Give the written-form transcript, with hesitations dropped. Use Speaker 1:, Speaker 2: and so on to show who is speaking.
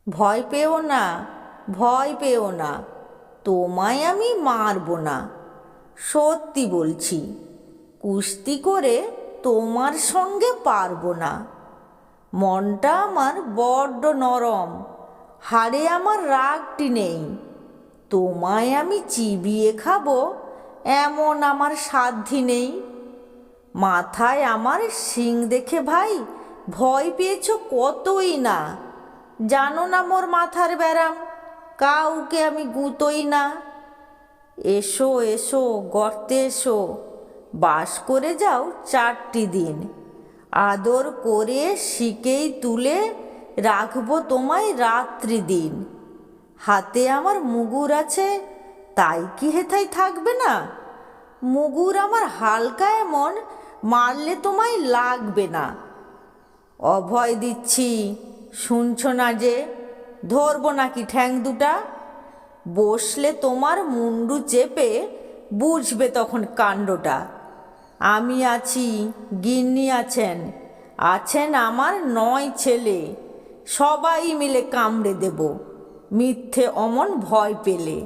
Speaker 1: ভয় পেও না, ভয় পেও না, তোমায় আমি মারব না। সত্যি বলছি, কুস্তি করে তোমার সঙ্গে পারবো না। মনটা আমার বড্ড নরম, হাড়ে আমার রাগটি নেই। তোমায় আমি চিবিয়ে খাবো এমন আমার সাধ্যি নেই। মাথায় আমার শিং দেখে ভাই ভয় পেয়েছ কতই না। জানো না মোর মাথার ব্যারাম, কাউকে আমি গুঁতোই না। এসো এসো গর্তে এসো, বাস করে যাও 4টি দিন। আদর করে শিকেই তুলে রাখবো তোমায় রাত্রি দিন। হাতে আমার মুগুর আছে, তাই কি হেথায় থাকবে না? মুগুর আমার হালকা এমন, মারলে তোমায় লাগবে না। অভয় দিচ্ছি, শুনছো না যে? ধরবো নাকি ঠ্যাং দুটা? বসলে তোমার মুন্ডু চেপে বুঝবে তখন কাণ্ডটা। আমি আছি, গিন্নি আছেন, আছেন আমার 9 ছেলে। সবাই মিলে কামড়ে দেব মিথ্যে অমন ভয় পেলে।